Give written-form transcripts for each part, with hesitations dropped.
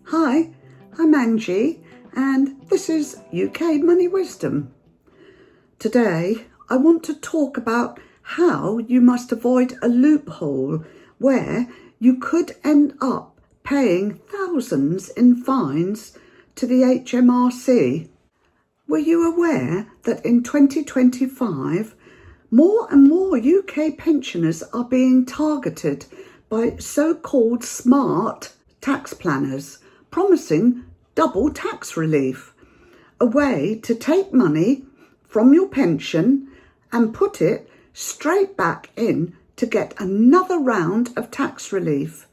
Hi, I'm Angie and this is UK Money Wisdom. Today I want to talk about how you must avoid a loophole where you could end up paying thousands in fines to the HMRC. Were you aware that in 2025 more and more UK pensioners are being targeted by so-called smart tax planners promising double tax relief, a way to take money from your pension and put it straight back in to get another round of tax relief.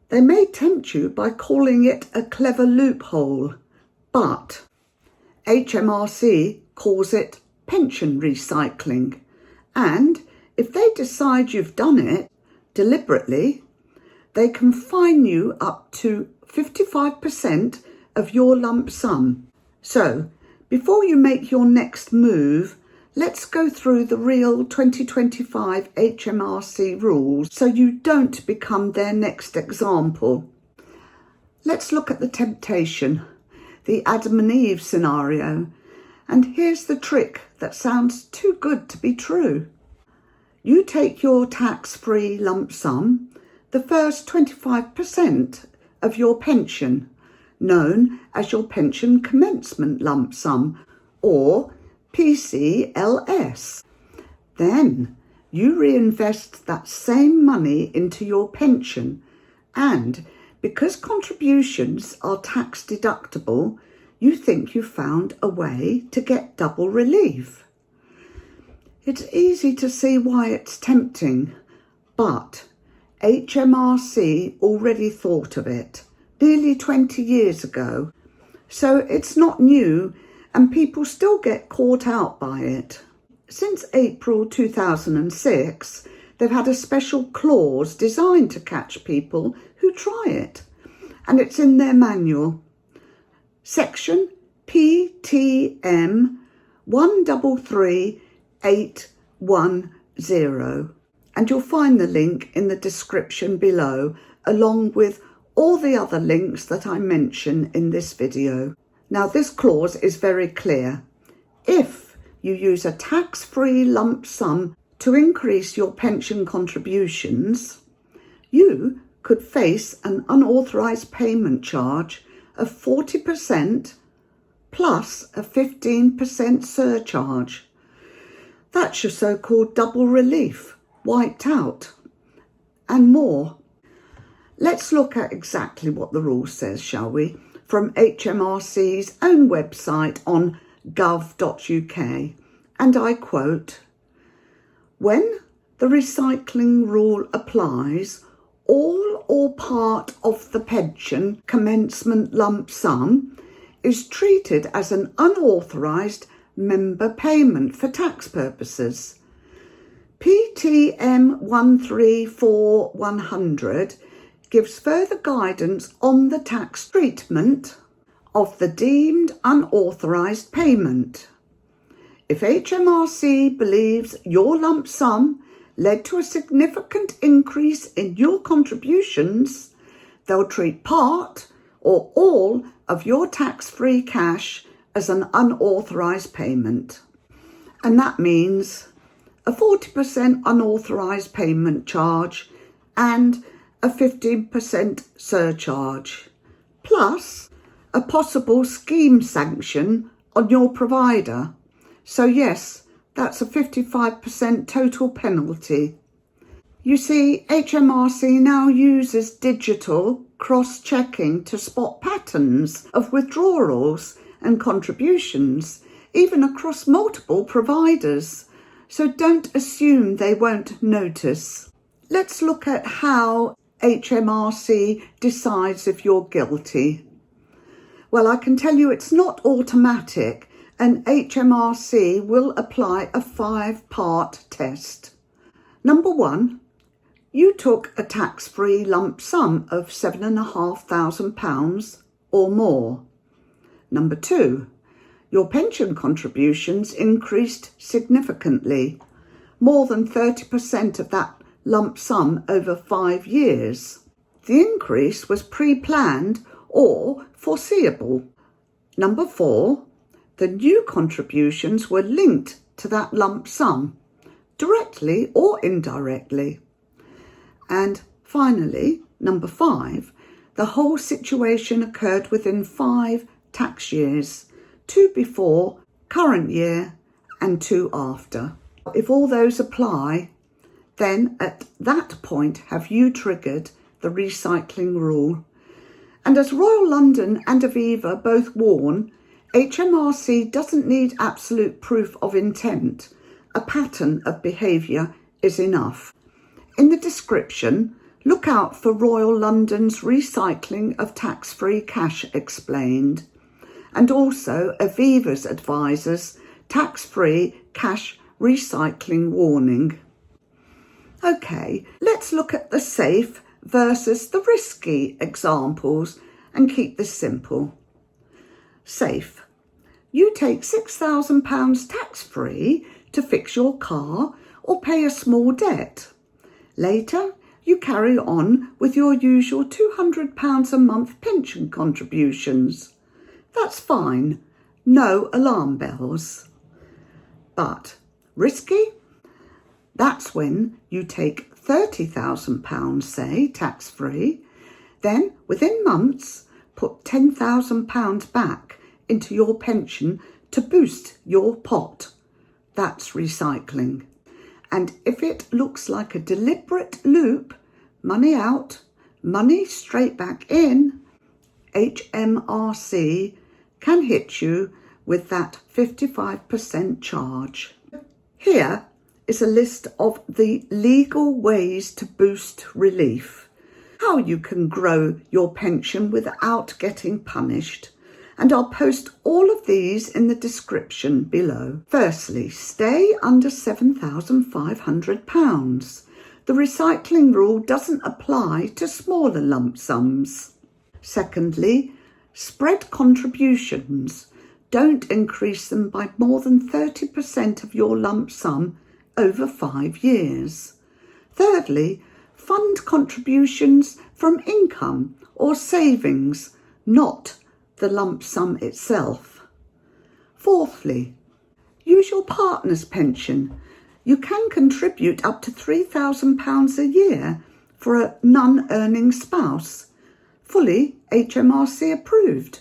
They may tempt you by calling it a clever loophole, but HMRC calls it pension recycling, and if they decide you've done it deliberately, they can fine you up to 55% of your lump sum. So, before you make your next move, let's go through the real 2025 HMRC rules so you don't become their next example. Let's look at the temptation, the Adam and Eve scenario. And here's the trick that sounds too good to be true. You take your tax-free lump sum, the first 25% of your pension, known as your pension commencement lump sum, or PCLS. Then you reinvest that same money into your pension, and because contributions are tax deductible, you think you found a way to get double relief. It's easy to see why it's tempting, but HMRC already thought of it nearly 20 years ago, so it's not new and people still get caught out by it. Since April 2006, they've had a special clause designed to catch people who try it, and it's in their manual. Section PTM 133810, and you'll find the link in the description below, along with all the other links that I mention in this video. Now, this clause is very clear. If you use a tax-free lump sum to increase your pension contributions, you could face an unauthorised payment charge of 40% plus a 15% surcharge. That's your so-called double relief, wiped out, and more. Let's look at exactly what the rule says, shall we? From HMRC's own website on gov.uk, and I quote, "When the recycling rule applies, all or part of the pension commencement lump sum is treated as an unauthorised member payment for tax purposes. PTM 134100 gives further guidance on the tax treatment of the deemed unauthorised payment. If HMRC believes your lump sum led to a significant increase in your contributions, they'll treat part or all of your tax-free cash as an unauthorised payment." And that means a 40% unauthorised payment charge and a 15% surcharge, plus a possible scheme sanction on your provider. So yes, that's a 55% total penalty. You see, HMRC now uses digital cross-checking to spot patterns of withdrawals and contributions, even across multiple providers. So don't assume they won't notice. Let's look at how HMRC decides if you're guilty. Well, I can tell you it's not automatic, and HMRC will apply a 5-part test. Number 1, you took a tax-free lump sum of £7,500 or more. Number 2, your pension contributions increased significantly, more than 30% of that lump sum over 5 years. The increase was pre-planned or foreseeable. Number 4, the new contributions were linked to that lump sum, directly or indirectly. And finally, number 5, the whole situation occurred within 5 tax years, 2 before, current year, and 2 after. If all those apply, then at that point have you triggered the recycling rule. And as Royal London and Aviva both warn, HMRC doesn't need absolute proof of intent. A pattern of behaviour is enough. In the description, look out for Royal London's recycling of tax-free cash explained, and also Aviva's advisors' tax-free cash recycling warning. Okay, let's look at the safe versus the risky examples and keep this simple. Safe. You take £6,000 tax-free to fix your car or pay a small debt. Later, you carry on with your usual £200 a month pension contributions. That's fine. No alarm bells. But risky? That's when you take £30,000, say, tax-free, then within months put £10,000 back into your pension to boost your pot. That's recycling. And if it looks like a deliberate loop, money out, money straight back in, HMRC can hit you with that 55% charge. Here is a list of the legal ways to boost relief, how you can grow your pension without getting punished. And I'll post all of these in the description below. Firstly, stay under £7,500. The recycling rule doesn't apply to smaller lump sums. Secondly, spread contributions. Don't increase them by more than 30% of your lump sum over 5 years. Thirdly, fund contributions from income or savings, not the lump sum itself. Fourthly, use your partner's pension. You can contribute up to £3,000 a year for a non-earning spouse, fully HMRC approved.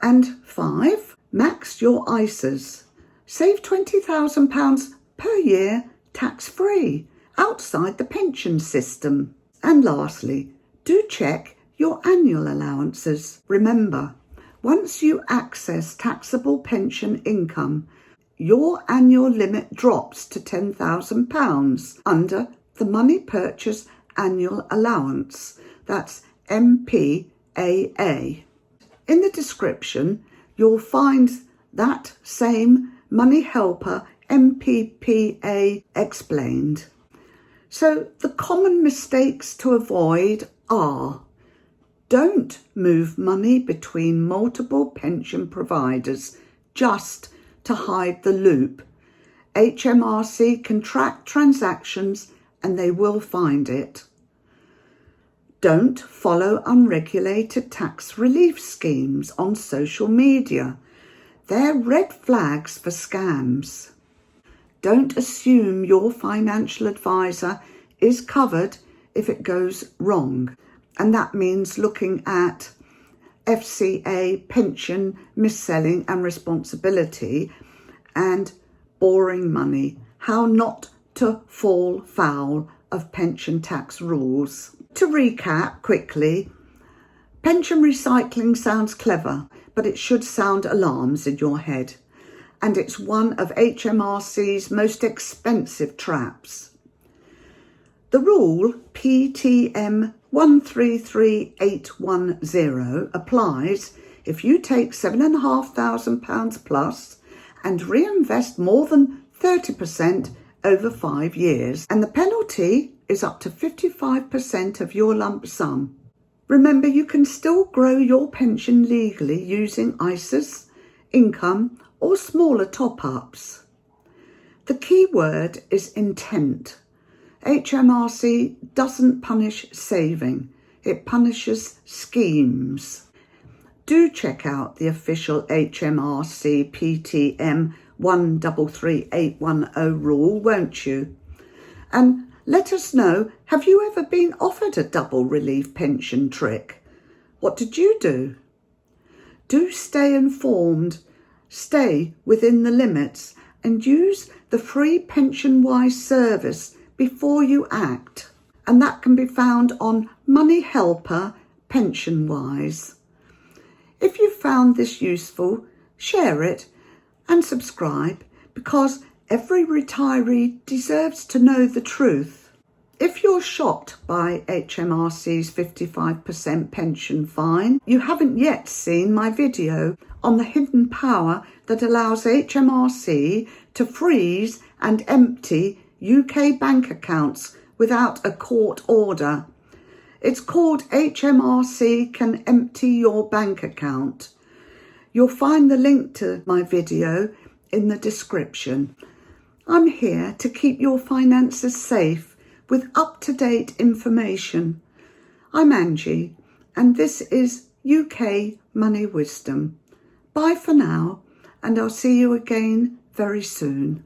And 5, max your ISAs. Save £20,000 per year tax-free outside the pension system. And lastly, do check your annual allowances. Remember, once you access taxable pension income, your annual limit drops to £10,000 under the Money Purchase Annual Allowance. That's MPAA. In the description, you'll find that same Money Helper MPPA explained. So the common mistakes to avoid are: don't move money between multiple pension providers just to hide the loop. HMRC can track transactions and they will find it. Don't follow unregulated tax relief schemes on social media. They're red flags for scams. Don't assume your financial advisor is covered if it goes wrong. And that means looking at FCA, pension, mis-selling and responsibility, and borrowing money, how not to fall foul of pension tax rules. To recap quickly, pension recycling sounds clever, but it should sound alarms in your head. And it's one of HMRC's most expensive traps. The rule PTM 133810 applies if you take £7,500 plus and reinvest more than 30% over 5 years, and the penalty is up to 55% of your lump sum. Remember, you can still grow your pension legally using ISAs, income or smaller top-ups. The key word is intent. HMRC doesn't punish saving, It punishes schemes. Do check out the official HMRC PTM 133810 rule, won't you? And let us know, have you ever been offered a double relief pension trick? What did you do? Do stay informed, stay within the limits, and use the free PensionWise service before you act. And that can be found on Money Helper PensionWise. If you found this useful, share it and subscribe, because every retiree deserves to know the truth. If you're shocked by HMRC's 55% pension fine, you haven't yet seen my video on the hidden power that allows HMRC to freeze and empty UK bank accounts without a court order. It's called HMRC Can Empty Your Bank Account. You'll find the link to my video in the description. I'm here to keep your finances safe with up-to-date information. I'm Angie, and this is UK Money Wisdom. Bye for now, and I'll see you again very soon.